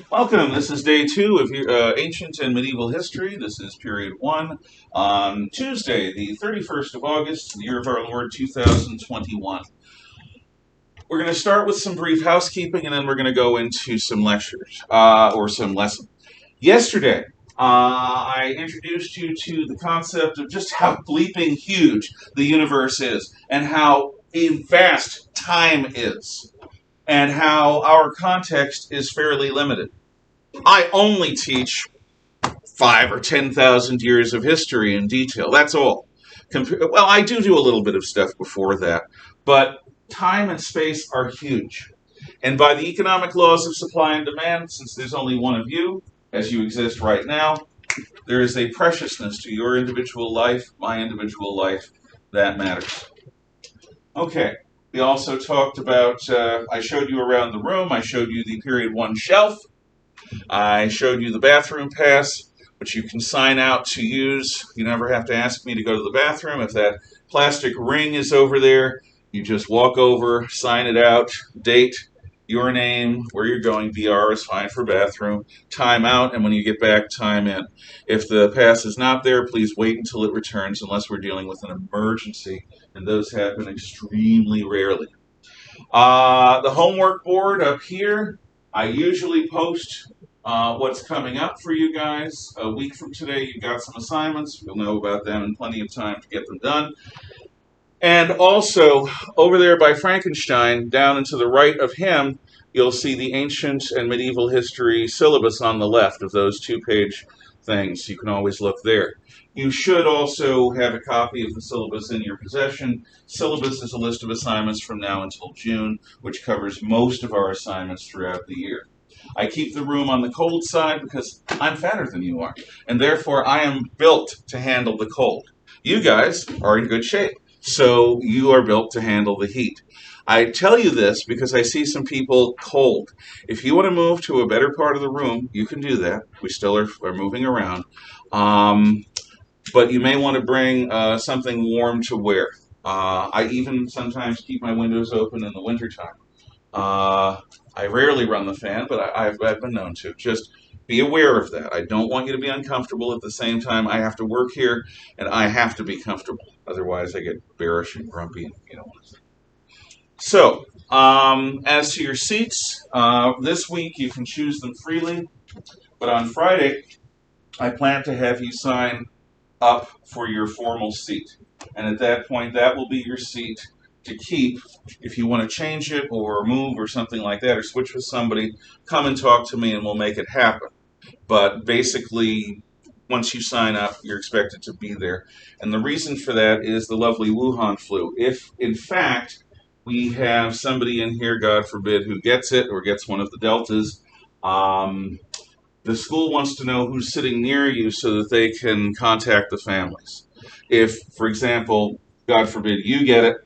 Welcome. This is day 2 of Ancient and Medieval History. This is period 1 on Tuesday, the 31st of August, the year of our Lord 2021. We're going to start with some brief housekeeping and then we're going to go into some lectures or some lessons. Yesterday, I introduced you to the concept of just how bleeping huge the universe is and how vast time is and how our context is fairly limited. I only teach 5 or 10,000 years of history in detail. That's all. Well, I do a little bit of stuff before that, but time and space are huge. And by the economic laws of supply and demand, since there's only one of you, as you exist right now, there is a preciousness to your individual life, my individual life, that matters. Okay. We also talked about, I showed you around the room, I showed you the period 1 shelf, I showed you the bathroom pass, which you can sign out to use. You never have to ask me to go to the bathroom. If that plastic ring is over there, you just walk over, sign it out, date, your name, where you're going, BR is fine for bathroom, time out, and when you get back, time in. If the pass is not there, please wait until it returns unless we're dealing with an emergency, and those happen extremely rarely. The homework board up here, I usually post what's coming up for you guys. A week from today, you've got some assignments. You'll know about them in plenty of time to get them done. And also, over there by Frankenstein, down and to the right of him, you'll see the Ancient and Medieval History syllabus on the left of those 2-page things. You can always look there. You should also have a copy of the syllabus in your possession. Syllabus is a list of assignments from now until June, which covers most of our assignments throughout the year. I keep the room on the cold side because I'm fatter than you are, and therefore I am built to handle the cold. You guys are in good shape, so you are built to handle the heat. I tell you this because I see some people cold. If you want to move to a better part of the room, you can do that. We still are moving around. But you may want to bring something warm to wear. I even sometimes keep my windows open in the wintertime. I rarely run the fan, but I've been known to. Just be aware of that. I don't want you to be uncomfortable. At the same time, I have to work here, and I have to be comfortable. Otherwise, I get bearish and grumpy, and you know. So, as to your seats, this week you can choose them freely, but on Friday, I plan to have you sign up for your formal seat. And at that point, that will be your seat to keep. If you want to change it or move or something like that or switch with somebody, come and talk to me and we'll make it happen. But basically, once you sign up, you're expected to be there. And the reason for that is the lovely Wuhan flu. If, in fact, we have somebody in here, God forbid, who gets it or gets one of the deltas, the school wants to know who's sitting near you so that they can contact the families. If, for example, God forbid, you get it,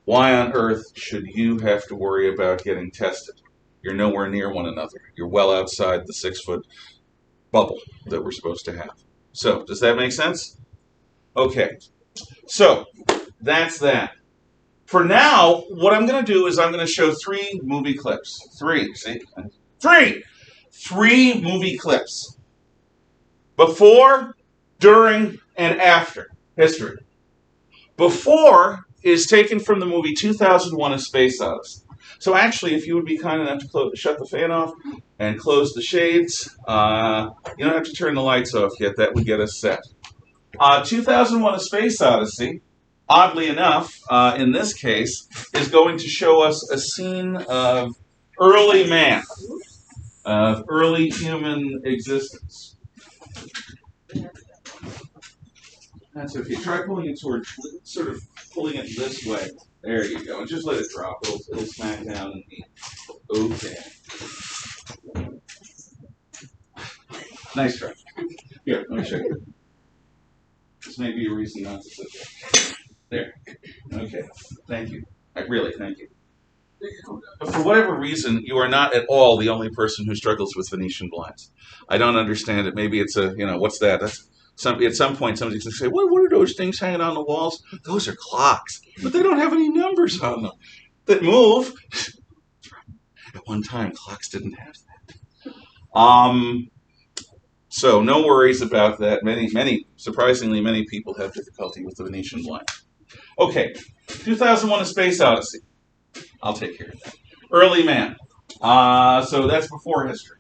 why on earth should you have to worry about getting tested? You're nowhere near one another. You're well outside the 6-foot bubble that we're supposed to have. So, does that make sense? Okay. So, that's that. For now, what I'm going to do is I'm going to show 3 movie clips. 3, see? 3 movie clips. Before, during, and after history. Before is taken from the movie 2001: A Space Odyssey. So actually, if you would be kind enough to shut the fan off and close the shades, you don't have to turn the lights off yet. That would get us set. 2001: A Space Odyssey, oddly enough, in this case, is going to show us a scene of early man, of early human existence. That's okay. Try pulling it toward, sort of pulling it this way. There you go. And just let it drop. It'll smack down and be okay. Nice try. Here, let me show you. This may be a reason not to sit there. There. Okay. Thank you. Really, thank you. For whatever reason, you are not at all the only person who struggles with Venetian blinds. I don't understand it. Maybe it's a, what's that? That's at some point, somebody's going to say, what are those things hanging on the walls? Those are clocks. But they don't have any numbers on them that move. At one time, clocks didn't have that. Um, so no worries about that. Surprisingly, many people have difficulty with the Venetian blind. Okay, 2001: A Space Odyssey. I'll take care of that. Early man. So that's before history.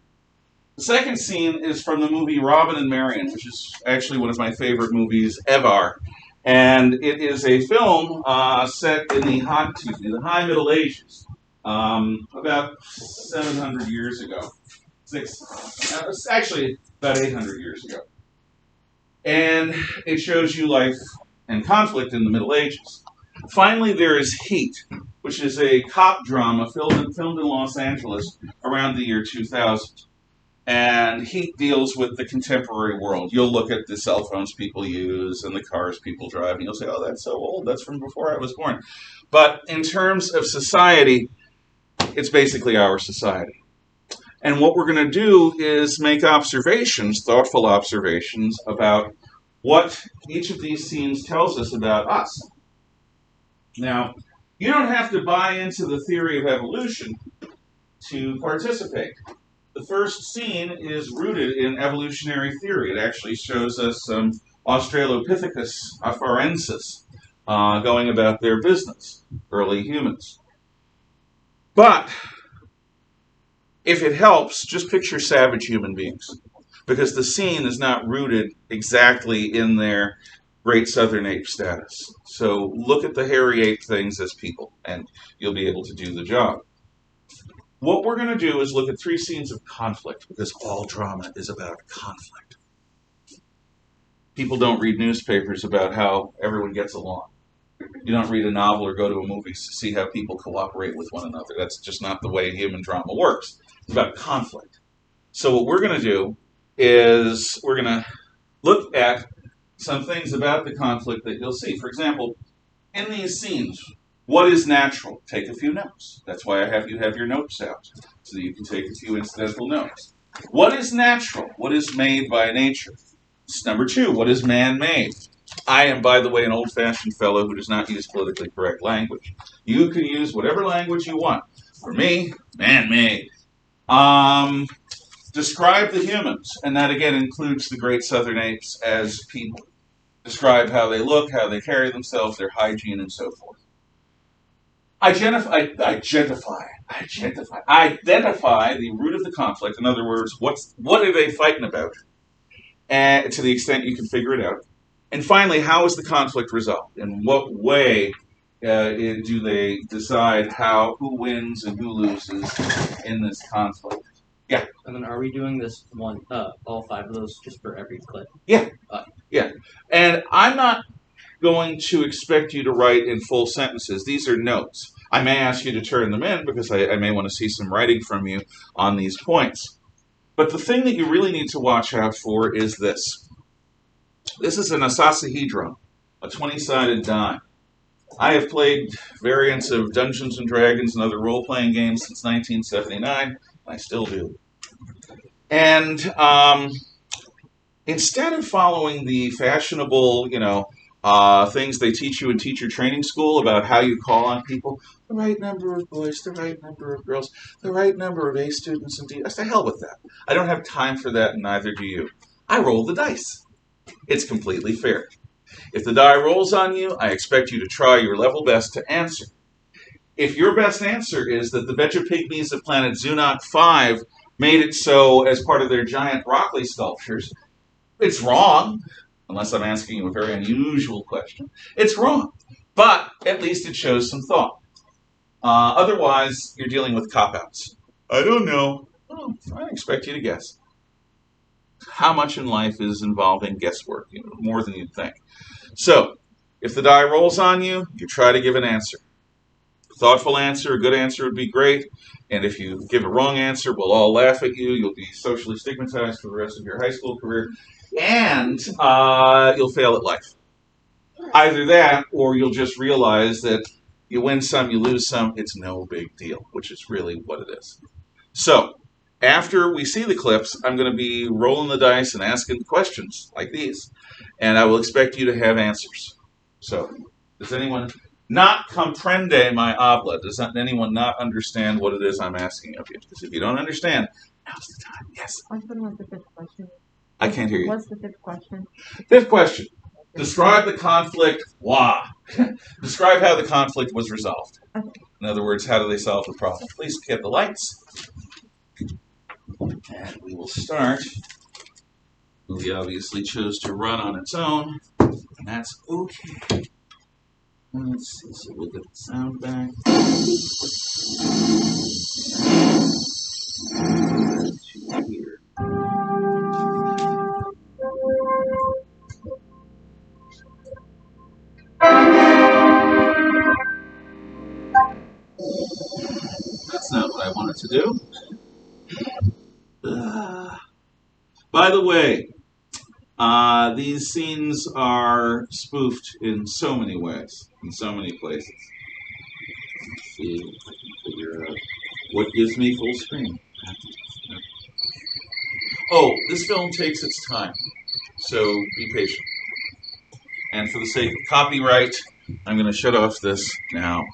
The second scene is from the movie Robin and Marian, which is actually one of my favorite movies ever. And it is a film set in the high Middle Ages, about 700 years ago. It's actually about 800 years ago. And it shows you life and conflict in the Middle Ages. Finally, there is Heat, which is a cop drama filmed in Los Angeles around the year 2000. And Heat deals with the contemporary world. You'll look at the cell phones people use and the cars people drive, and you'll say, oh, that's so old. That's from before I was born. But in terms of society, it's basically our society. And what we're going to do is make observations, thoughtful observations, about what each of these scenes tells us about us. Now, you don't have to buy into the theory of evolution to participate. The first scene is rooted in evolutionary theory. It actually shows us Australopithecus afarensis going about their business, early humans. But if it helps, just picture savage human beings, because the scene is not rooted exactly in their great southern ape status. So look at the hairy ape things as people, and you'll be able to do the job. What we're going to do is look at 3 scenes of conflict, because all drama is about conflict. People don't read newspapers about how everyone gets along. You don't read a novel or go to a movie to see how people cooperate with one another. That's just not the way human drama works. It's about conflict. So what we're going to do is we're going to look at some things about the conflict that you'll see. For example, in these scenes, what is natural? Take a few notes. That's why I have you have your notes out, so that you can take a few incidental notes. What is natural? What is made by nature? Number 2, what is man-made? I am, by the way, an old-fashioned fellow who does not use politically correct language. You can use whatever language you want. For me, man-made. Describe the humans, and that again includes the great southern apes as people. Describe how they look, how they carry themselves, their hygiene, and so forth. Identify the root of the conflict. In other words, what are they fighting about? And to the extent you can figure it out. And finally, how is the conflict resolved? In what way do they decide who wins and who loses in this conflict? Yeah. And then are we doing this all 5 of those just for every clip? Yeah. Yeah. And I'm not going to expect you to write in full sentences. These are notes. I may ask you to turn them in because I may want to see some writing from you on these points. But the thing that you really need to watch out for is this. This is an asasahedron, a 20-sided die. I have played variants of Dungeons & Dragons and other role-playing games since 1979, and I still do. And instead of following the fashionable, things they teach you in teacher training school about how you call on people, the right number of boys, the right number of girls, the right number of A students and D. To hell with that. I don't have time for that, and neither do you. I roll the dice. It's completely fair. If the die rolls on you, I expect you to try your level best to answer. If your best answer is that the Vegapygmies of planet Zunok 5 made it so as part of their giant broccoli sculptures, it's wrong. Unless I'm asking you a very unusual question. It's wrong. But at least it shows some thought. Otherwise, you're dealing with cop-outs. I don't know. Oh, I expect you to guess. How much in life is involving guesswork? More than you'd think. So, if the die rolls on you, you try to give an answer. A thoughtful answer, a good answer would be great. And if you give a wrong answer, we'll all laugh at you. You'll be socially stigmatized for the rest of your high school career. And you'll fail at life. Either that, or you'll just realize that you win some, you lose some, it's no big deal, which is really what it is. So, after we see the clips, I'm going to be rolling the dice and asking questions like these. And I will expect you to have answers. So, does anyone not comprende my habla? Does anyone not understand what it is I'm asking of you? Because if you don't understand, Now's the time. Yes. What's the fifth question? I can't hear you. What's the fifth question? Fifth question. Describe the conflict. Why? Describe how the conflict was resolved. Okay. In other words, how do they solve the problem? Please get the lights. And we will start. The movie obviously chose to run on its own, and that's okay. Let's see, so we'll get the sound back. To here. That's not what I wanted to do. By the way, these scenes are spoofed in so many ways, in so many places. Let's see if I can figure out what gives me full screen. Oh, this film takes its time, so be patient. And for the sake of copyright, I'm going to shut off this now.